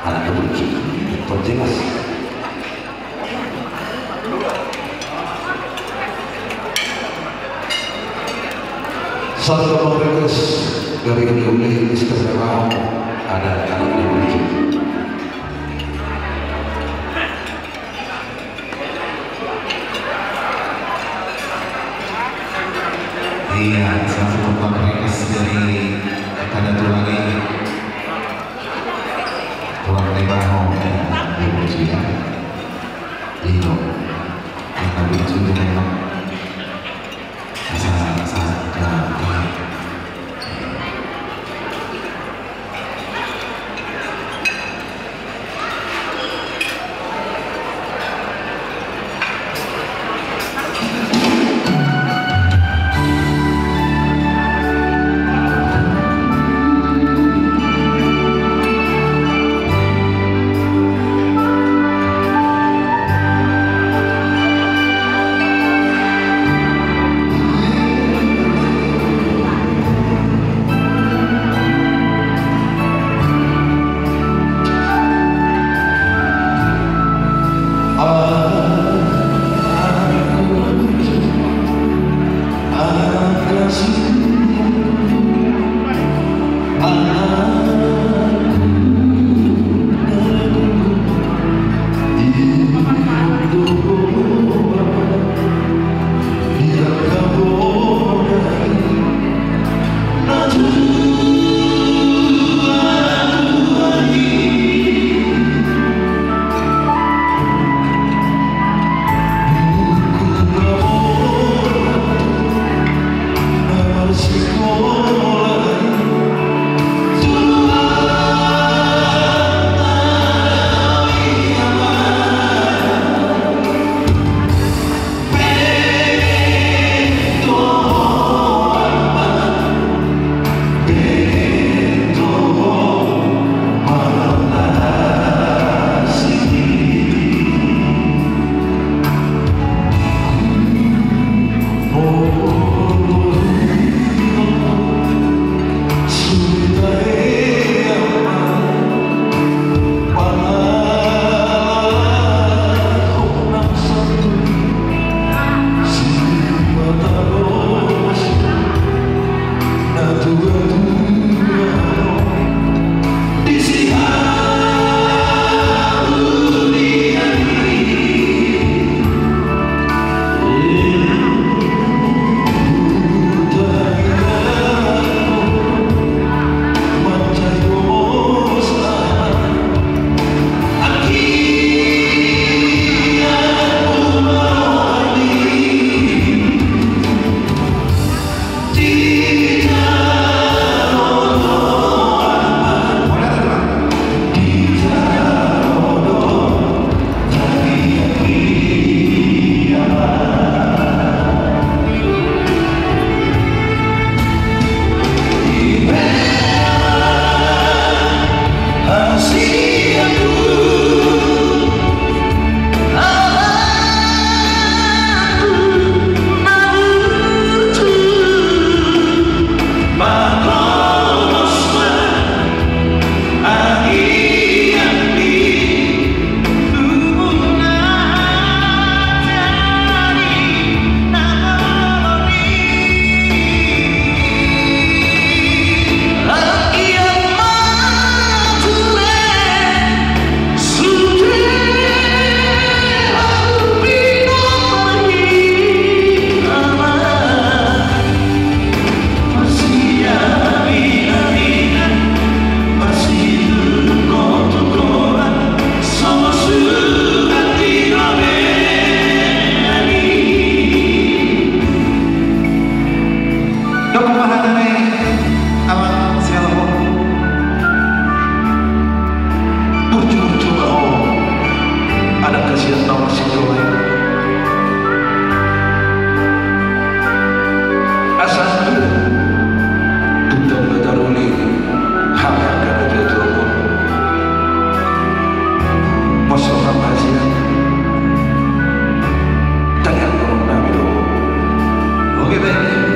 anak kebuci penjelas satu request dari Uli Iskandar ada anak kebuci. Iya, satu pembang request dari Kadatulangi Tuan Lebaho dan Ibu Cia Dino yang lebih sudah memang sangat Oke baik.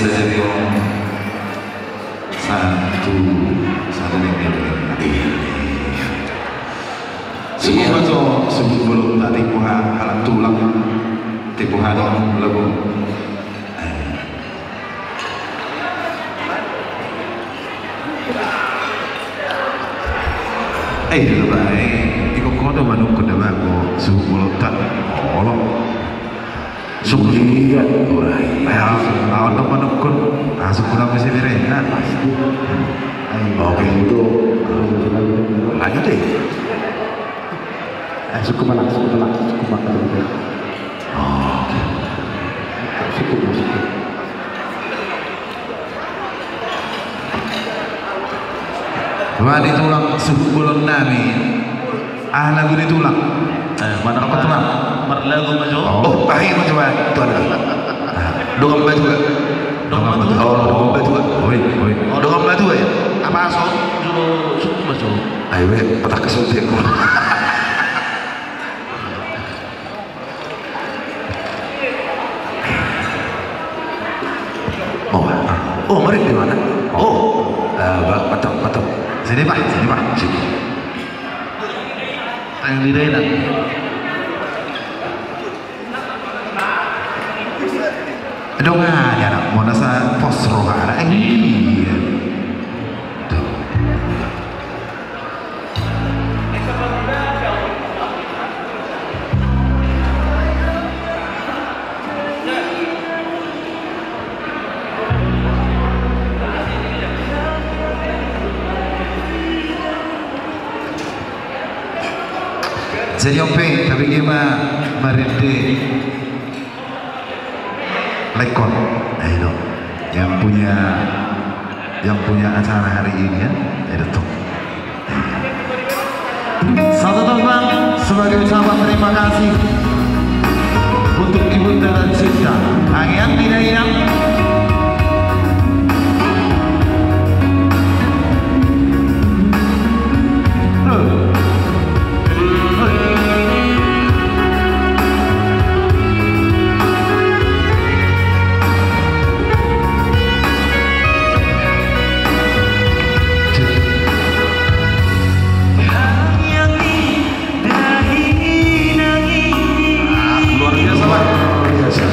biasa jadi orang satu ini. Semua tu sebelum tadi puha halang tulang, tipu hadong lagu. Baik, ikut kau dah manuk kau dah bago suhu mulut tak, Allah. Suhu dia, awak dah manuk kau, suhu nama si Verena. Oke itu, lanjut deh. Suku mana? Suku makan itu. Oh, Suku. Wadi tulang suhu bulan nami. Lagu di tulang. Mana apa tulang? Lagu maju. Oh, baik macam mana? Itu ada. Dongam batu. Dongam batu. Oh, batu. Oi. Dongam batu ya. Apa asal dulu suku maju? Ayo, petak kesuntik. Oh, mari di mana? Oh, betul. Sini pak. Sini. Yang di daerah. Dong ya nak, mau nasa pos rohana. Iya. Tuh. Jadi ope, tapi gimana merende lekon, ayo yang punya acara hari ini ya, itu tuh. Satu teman sebagai ucapan terima kasih untuk ibunda dan cinta, Angian tidak hilang. Luar biasa.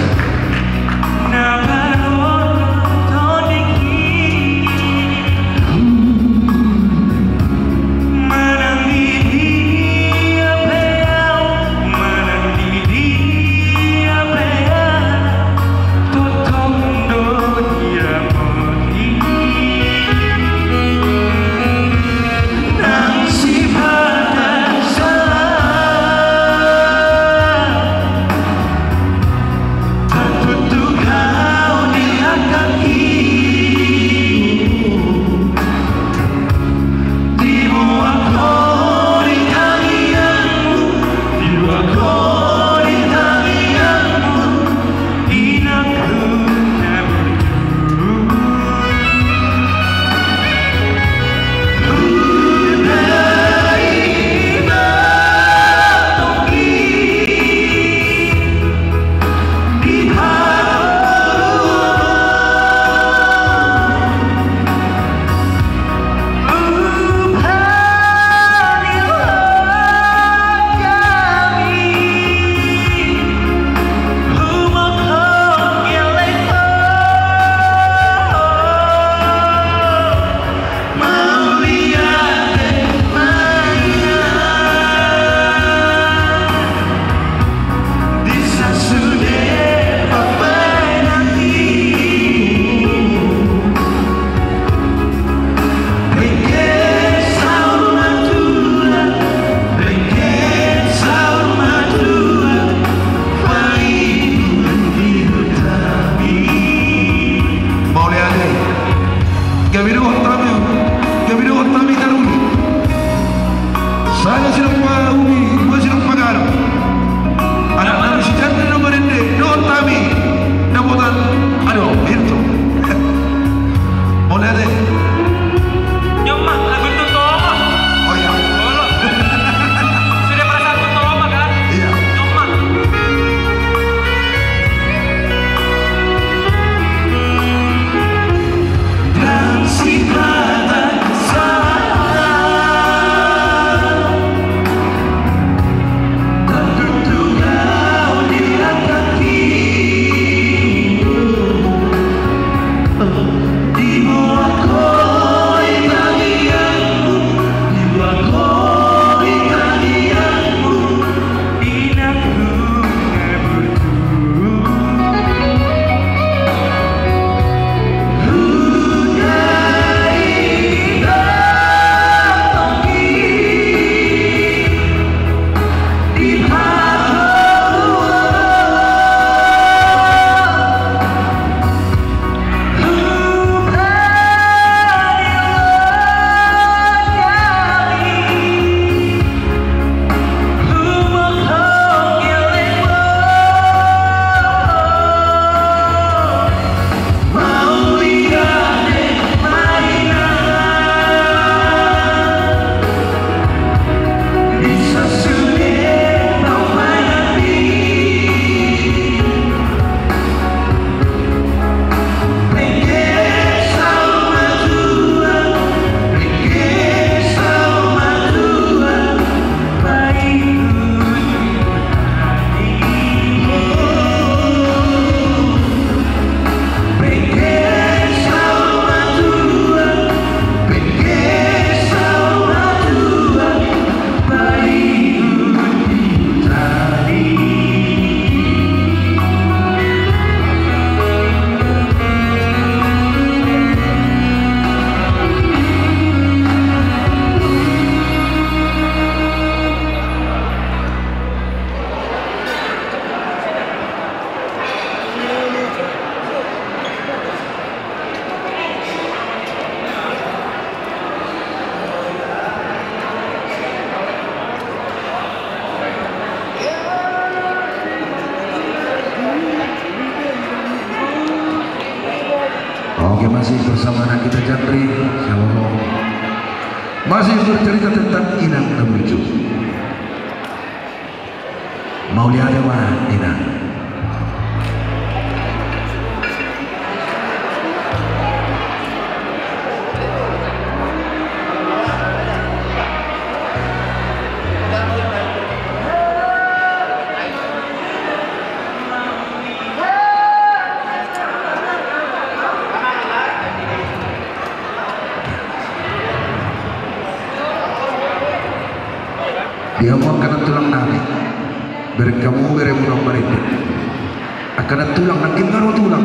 Oke, masih bersama anak kita Jantri. Shalom. Masih bercerita tentang Inang Tembucu. Mau lihat apa Inang? Dia mau akan tulang nari berkamu beremurang baritin akan tulang nak kita tulang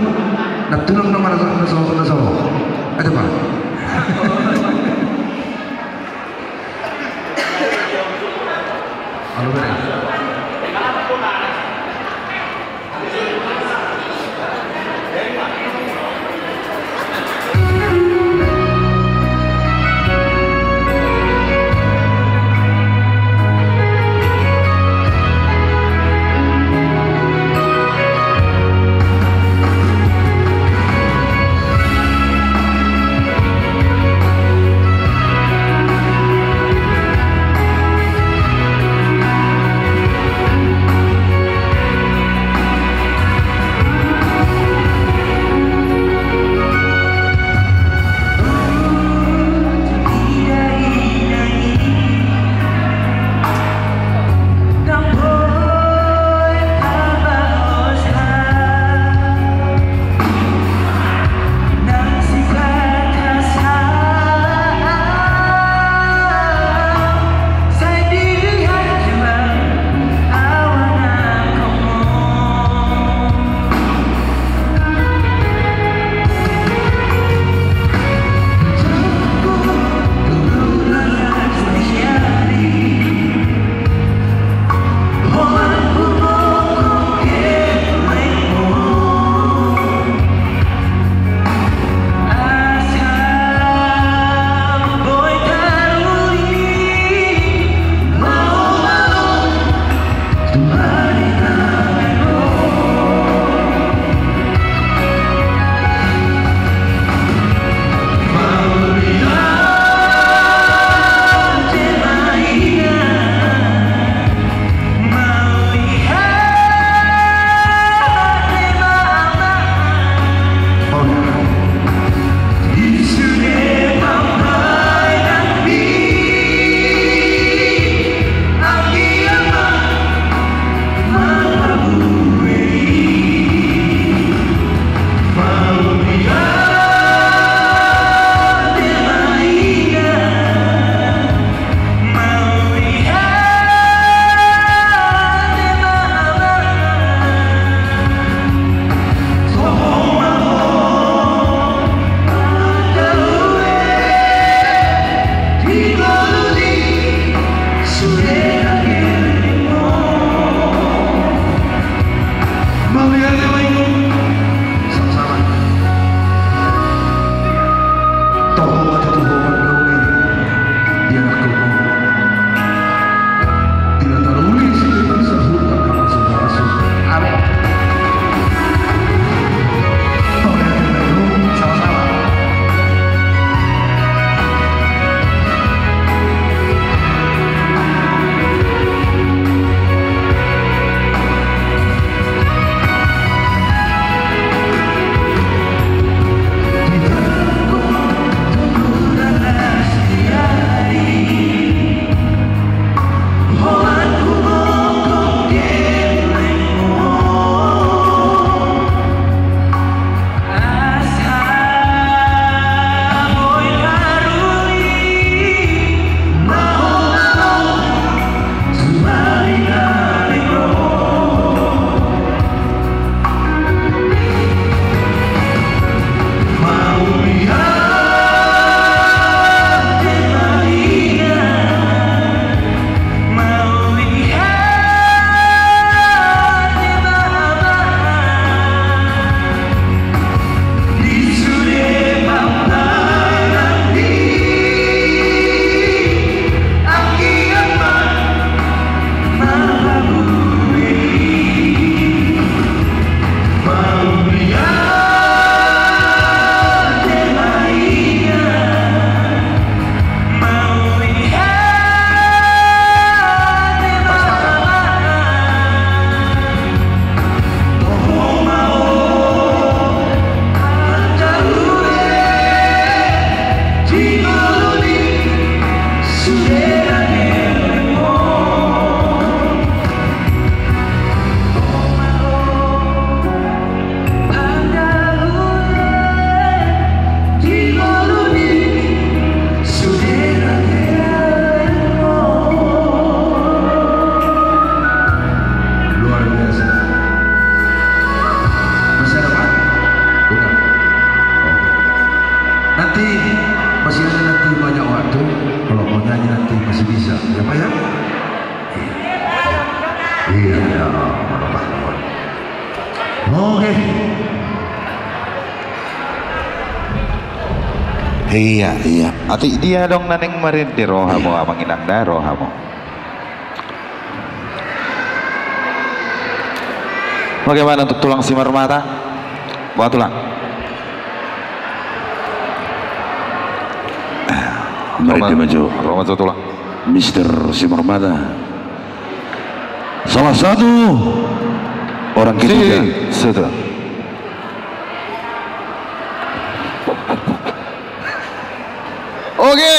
nak tulang nama nasa ada apa? Halo beri. Oke. Iya. Ati dia dong naneng marin di rohamo amang inang da rohamo. Bagaimana untuk tulang simar mata? Bawa tulang. Mari maju. Roman tulang. Mister Simarmata, salah satu orang ketiga. Sudah. Oke.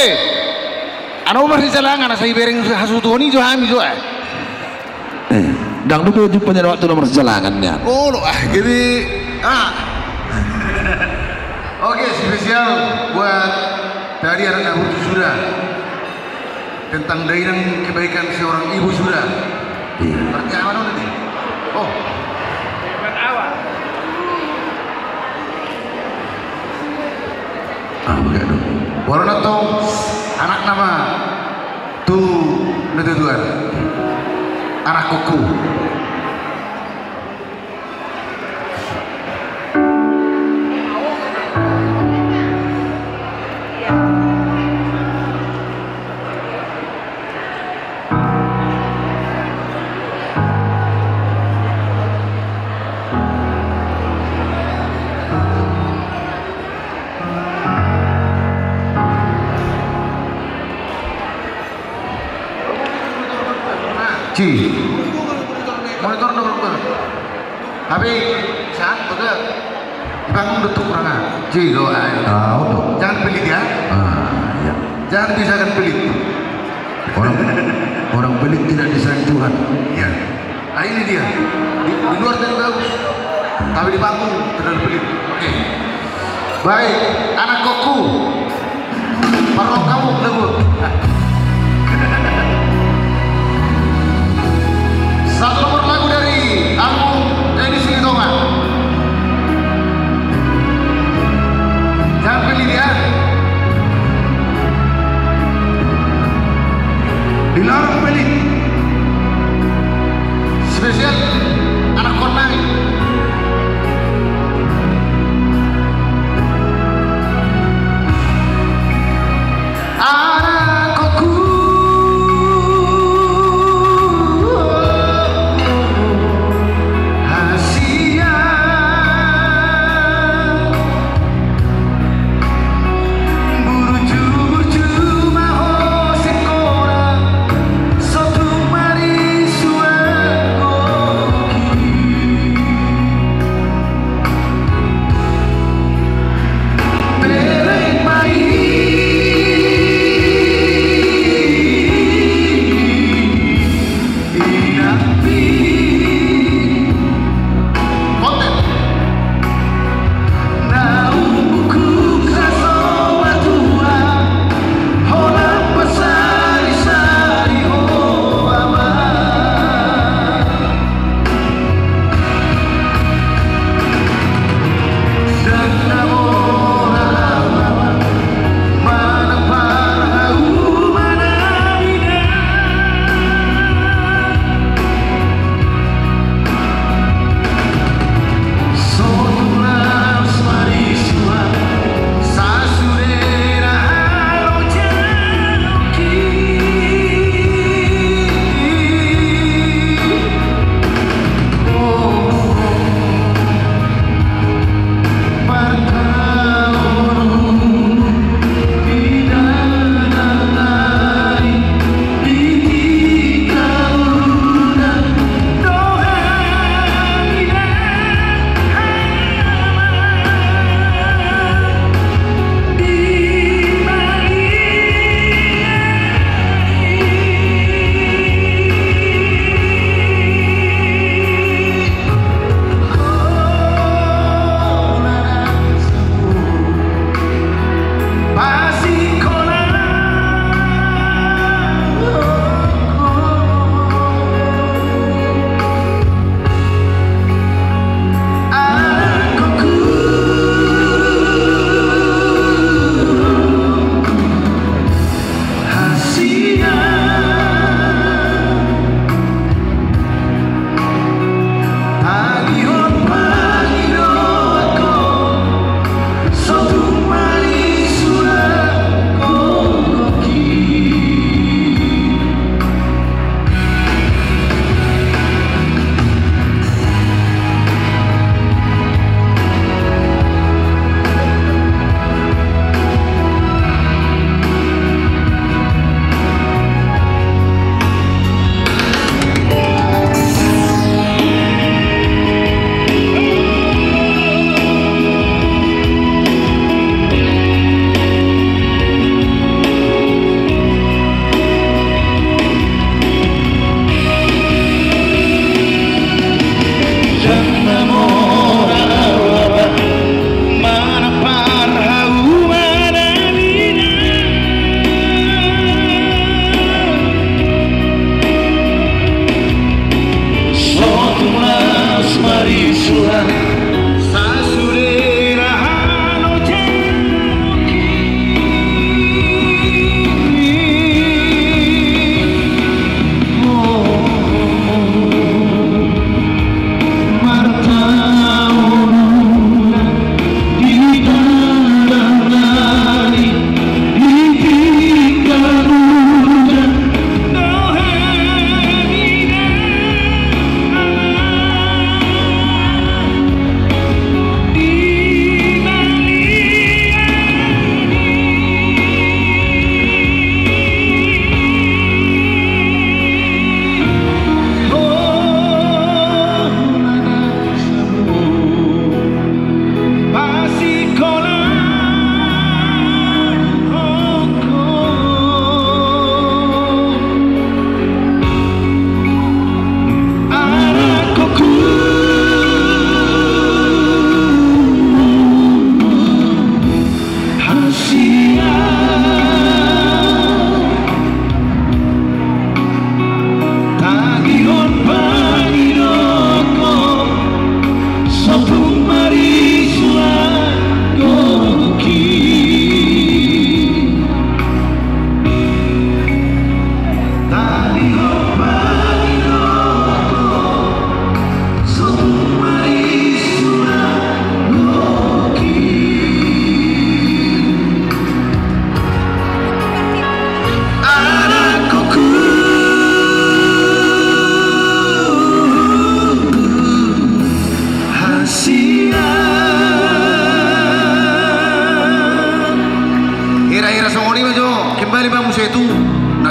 Ano masih jalan anak saya bereng hasutoni jo hami jo. Dang dulu jumpa waktu nomor jalangannya. Oh lo gini. Oke, spesial buat dari anak Abu Sura tentang dayang kebaikan seorang ibu Sura. Iya. Berarti apa nanti? Oh. Begitu. Warna tong anak nama tu netuduan anak kuku. Ci, monitor. Tapi saat betul, dibangun betul kurang. Ci, doa. Untuk. Jangan pelit ya. Ya. Jangan disahkan pelit. Orang pelit tidak disayang Tuhan. Ya. Nah ini dia. Di luar terlalu bagus, tapi di panggung terlalu pelit. Oke. Baik, anak koku. Parok kamu lebur. Satu nomor lagu dari album Edisi Litongan. Jangan pilih dia. Dilarang pelit. Spesial anak konai.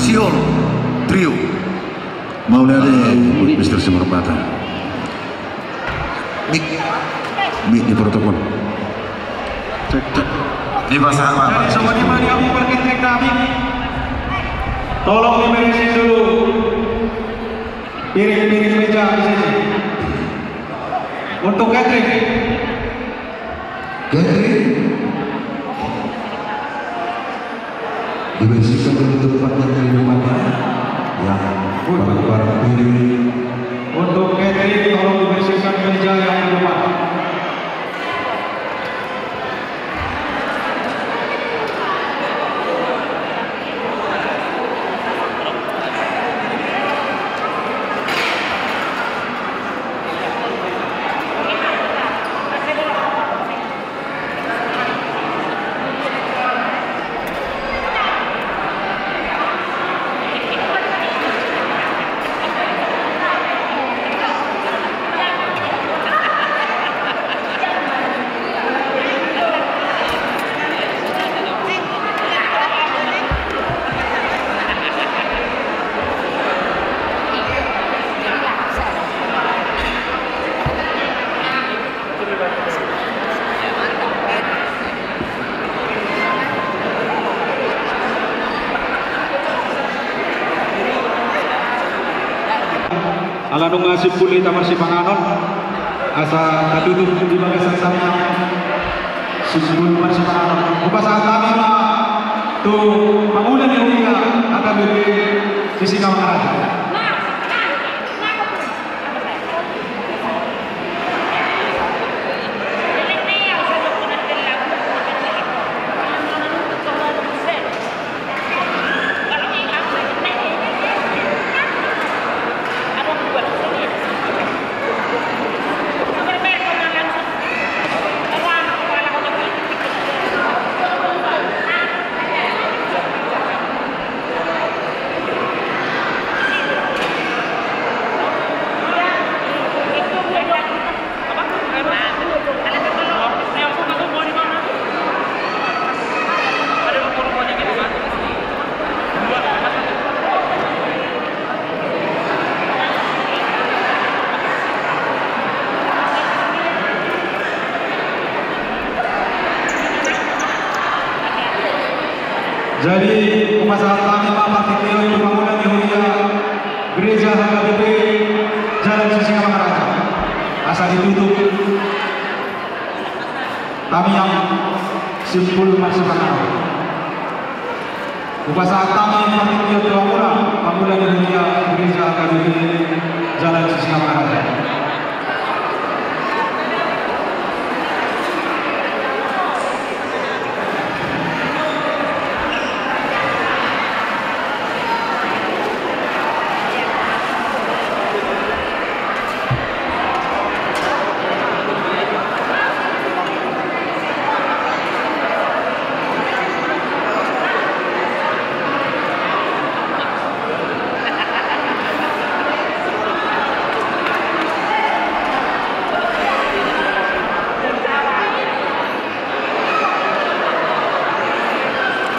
Siol Trio. Mau dari Mr. Semerbata. Mik di protokol. Di pasar apa? Semua di mana kamu berkenteng kami? Tolong diberesin dulu. Piring-piring meja di sini. Untuk catering. Catering dibersihkan dari tempat yang lebih mana yang barang-barang piring. Untuk catering tolong dibersihkan meja yang di depan. Alanung ngasih pulih tamar si panganon asa katutup di bagasan sana sisbul mar si panganon buka saat kami mah tuh pangulan yang dia akan beri sisi kawan. Jadi upacara kami Pak Partitio itu bangunan Yehudia Gereja HKBP Jalan Sisingamangaraja asal ditutup kami yang simpul masuk kanal. Upacara kami Partitio itu bangunan Yehudia Gereja HKBP Jalan Sisingamangaraja.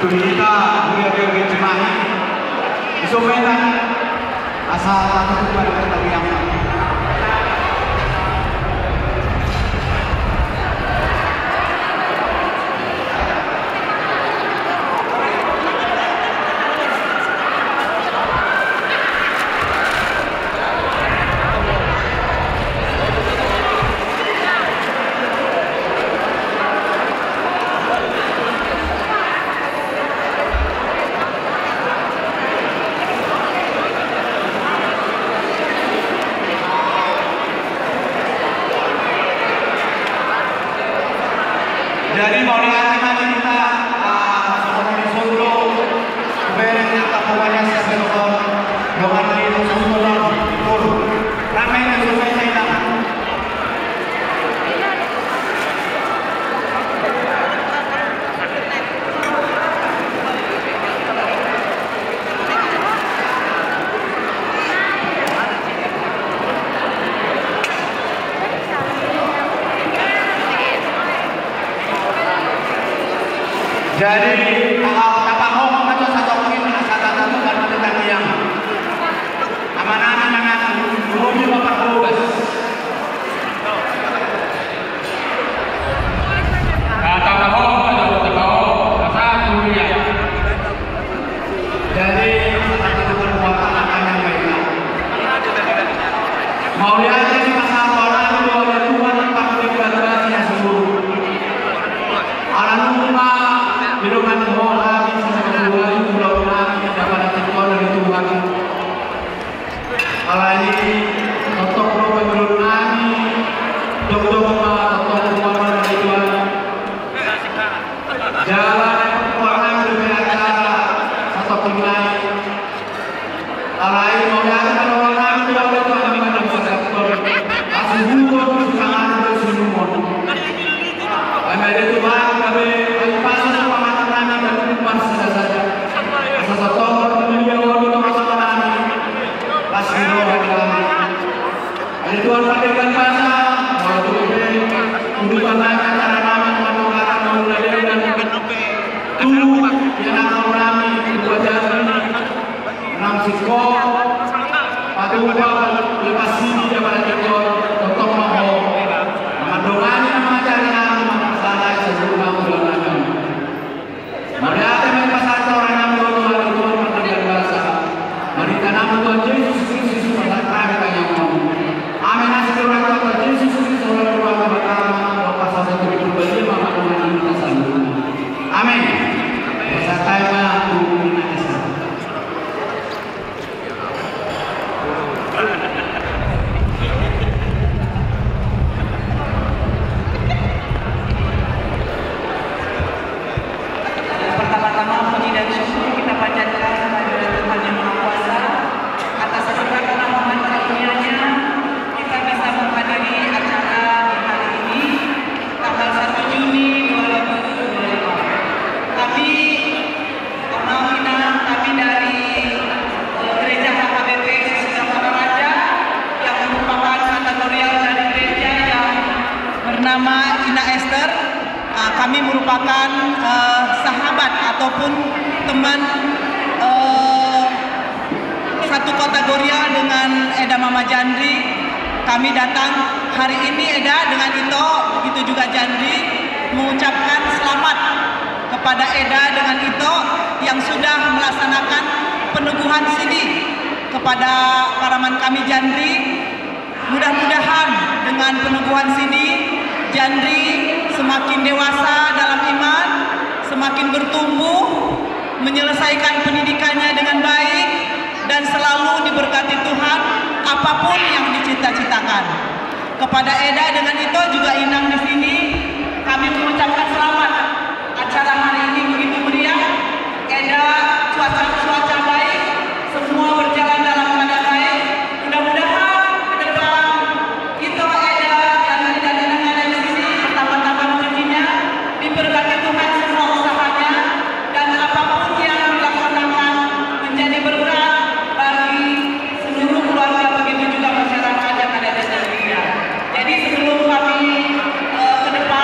Kita beri jemaah isomena asal satu kepada kita yang jadi mau diajarkan kita seperti Solo beres kita pokoknya siap dokter dengan itu Solo Solo ramai itu saya jadi kalau apa ngomong aja satu ini asal yang amanah mengaku menuju Bapak Tugas. Kata bahwa satu dia. Jadi satu perbuatan akan yang baik. Mau lihat di pasar orang itu oleh Tuhan tempat beribadah yang seluruh. Alam rumah birukan moha semua itu pulau kami dapat ditentukan dari Tuhan. Kalau ini untuk program biru kami, dokter rumah dari Tuhan. Jalan orang berbicara atau penilai. Kalau ini mau datang orang itu oleh Tuhan pada sektor asumur sangat bersumur. Kami ada Tuhan kami pasal pemakaman dan kehidupan saja. Satu dunia orang itu masalah kami. Pasti roh kami. Ada Tuhan pakaikan pasal. Kalau kehidupan acara nama mengenal mulai dan yang kami dua jalan enam siko pada lepas sini daripada kita untuk mau doanya mengajarkan masalah sebelum bulan mari kita pasal orang yang berdoa Tuhan mendengar bahasa mari tanam Tuhan Yesus Kristus berkata yang mau amin asal Tuhan Yesus Kristus orang berdoa pertama pasal 1 berbagi maka Tuhan kita sambut amin bersama pertama-tama puji dan syukur kita panjatkan kepada Tuhan Yang Maha Kuasa atas segala rahmat karunia-Nya kita bisa menghadiri acara di hari ini tanggal 1 Juni 2025. Kami dari Gereja HKBP Sesama Raja yang merupakan kategorial dari gereja yang bernama Ina Esther. Kami merupakan sahabat ataupun teman satu kategorial dengan Eda Mama Jandri. Kami datang hari ini Eda dengan Ito, begitu juga Jandri, mengucapkan selamat kepada Eda dengan Ito yang sudah melaksanakan peneguhan sidi kepada paraman kami Jandri. Mudah-mudahan dengan peneguhan sidi Jandri semakin dewasa dalam iman, semakin bertumbuh, menyelesaikan pendidikannya dengan baik, dan selalu diberkati Tuhan apapun yang dicita-citakan. Kepada Eda dengan Ito juga Inang di sini, kami mengucapkan selamat. Acara hari ini begitu meriah. Eda cuaca baik, semua berjalan dalam keadaan baik. Mudah-mudahan ke depan Ito, Eda, dan yang ada di sini pertama-tama rezekinya diberkati Tuhan semua usahanya dan apapun yang dilaksanakan menjadi berkat bagi seluruh keluarga begitu juga masyarakat yang ada di sekitarnya. Jadi sebelum kami ke depan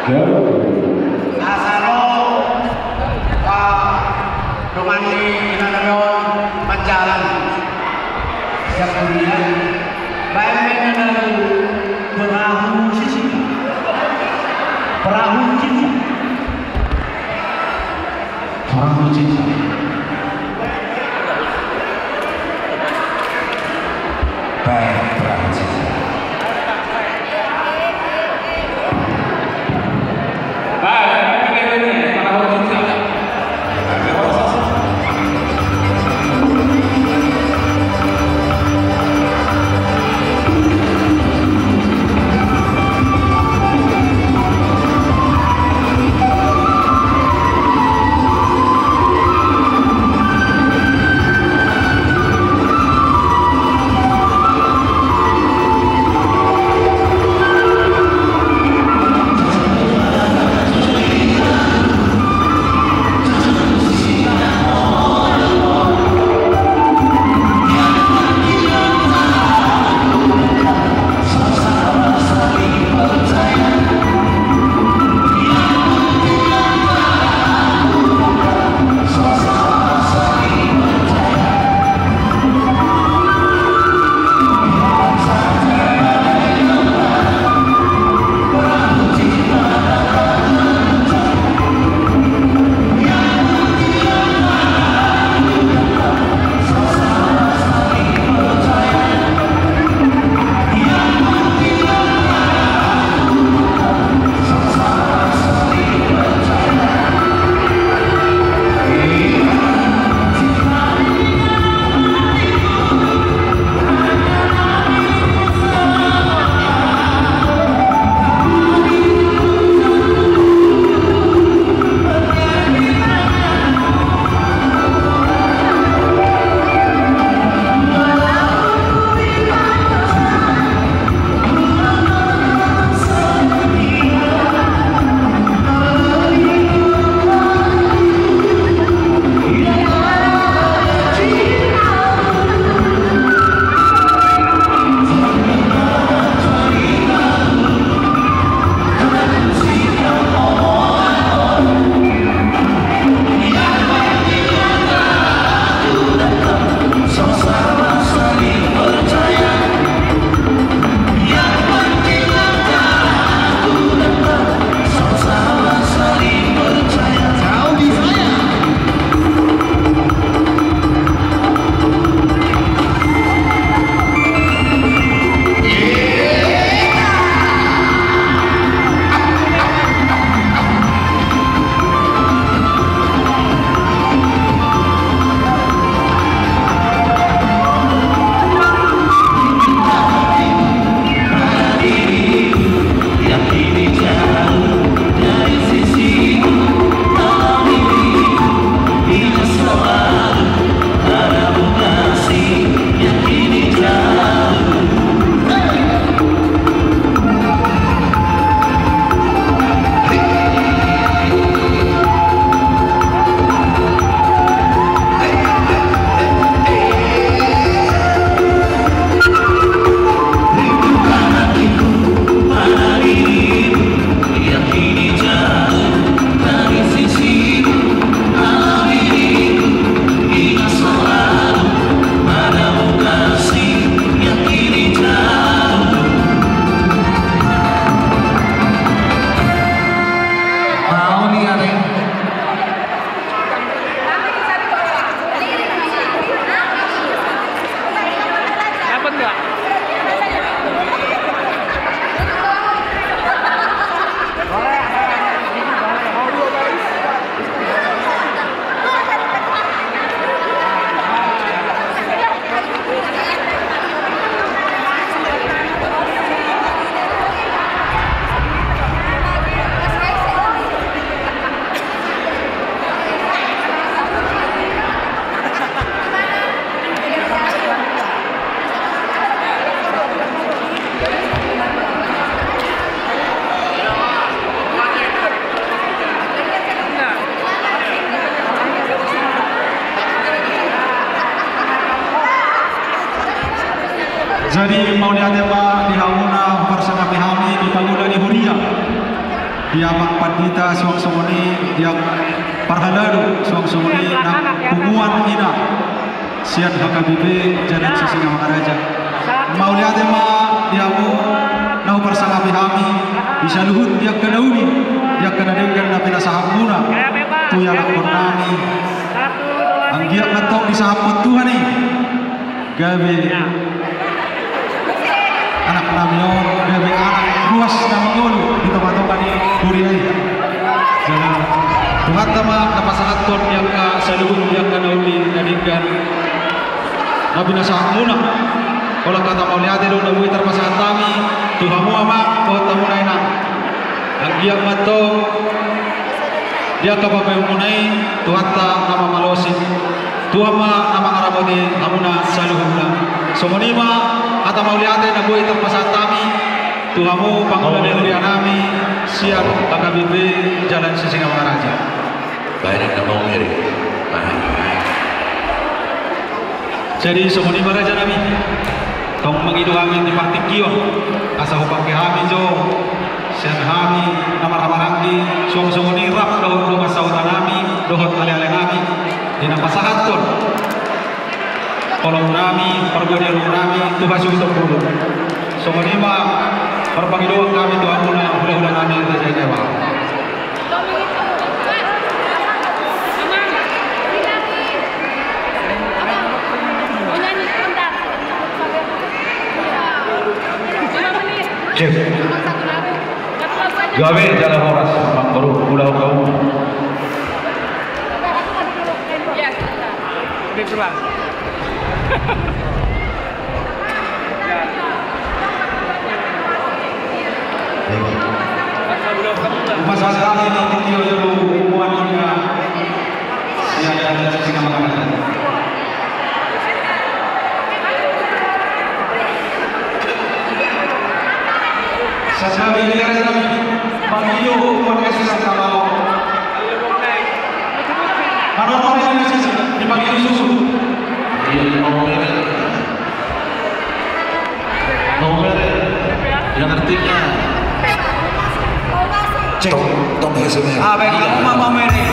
Asalo Pak Domani Inananon Panjalan yang kemudian bayangkan perahu sisi perahu cinta baik perahu cinta Jadi mau diateba di hauna bersama kami di Pagula di Huria. dia pandita suang-suangni dia parhaladu suang-suangni na pumuan ina siat hakabibi jalan sisinga makaraja mau lihat ma dia mu nau persangapi hami bisa luhut dia kenauni dia kena dengan na pinasahamuna tu yang purnami anggiak ngetok di sahabat Tuhan nih gawe anak namion gawe anak ruas nama ngulu di tempat-tempat ini kuriai jangan Tuhan sama napasahat kon yang ka saluhut yang ka nauli nadikan nabi nasahamuna kalau kata mau lihat itu nabi terpasahat kami Tuhan mu ama buat tamu naina anggiak ngetok dia kapapai munai Tuhan ta nama malosi Tuhan ma nama arabode amuna saluhuna somonima kata mauliate na boy terpasat kami Tuhamu pangulan dari anami siap akabibi jalan sisinga mangaraja Baik na mau meri. jadi somonima raja nami tong mangidu kami di partikio asa hupake kami jo sian kami namar-namarangi suang-suangni rap dohot sautanami dohot ale-ale nami dina pasahat kon kolong nami pergodian nami Tuhan sudah dulu somonima perpangiduan kami Tuhan muna ulah-ulah nami raja dewa Cek gawe jalan horas baru udah kau masalah kami partikio dulu umuan juga siap jalan sisinga mangaraja Sasabi ini kan kami panggil umat Islam kalau mana ini sih dipanggil susu. Nomor yang artinya Cek tong hasilnya. Baik kamu mama Mary.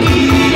Kira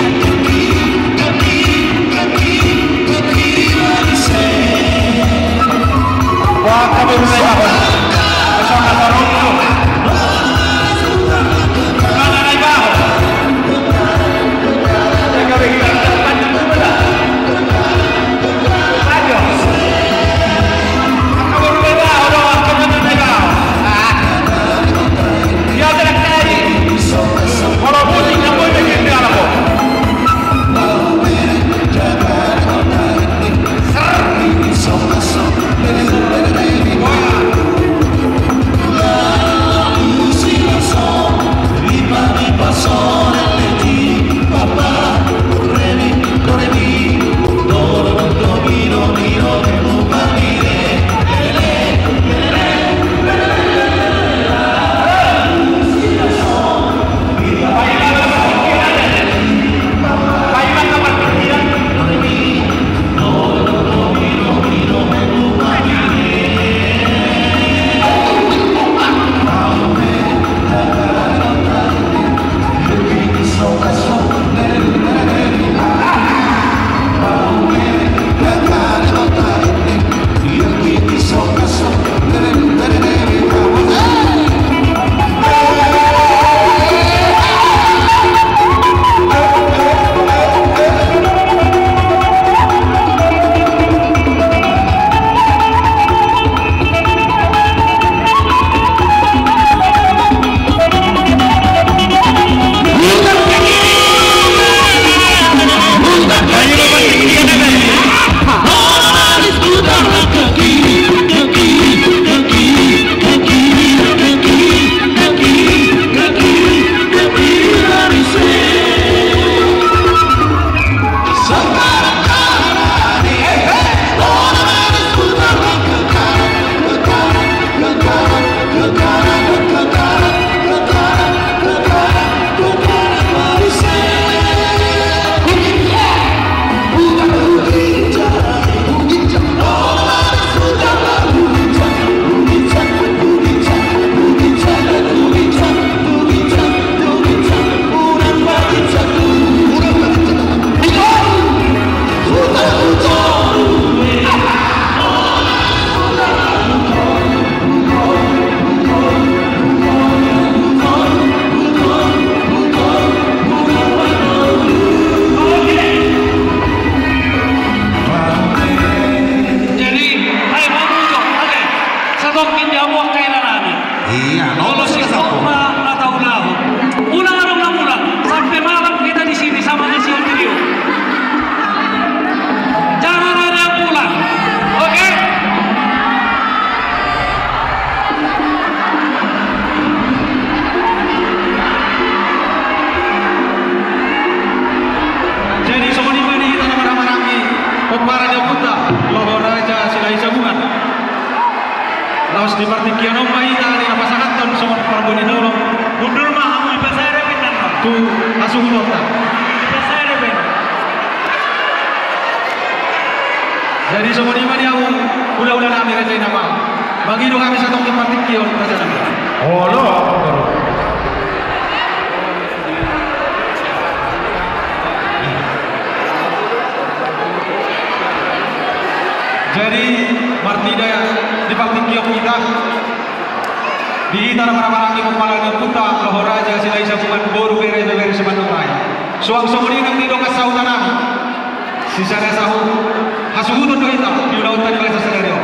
tu asuh nota. Jadi semua ni mana yang udah nak ambil kerja nama. Bagi dua kami satu tempat tinggi orang kerja nama. Oh lo. Jadi partida di parti kiok kita di antara para yang kepala dan putra loh raja silai sabuman boru bere semandurai. Suang somri nang tido kasau tanam. Sisa sahu hasuhutun do ita di lautan di lesa sederio.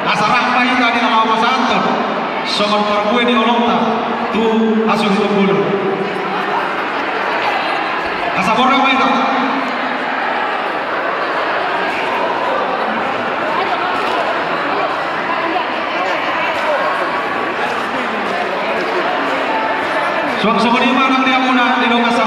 Asarah pa ita di nama pasanton. Somon parkue di olongta tu hasuhutun bulu. Asaborang pa ita. Suang somri manang dia muna di lokasi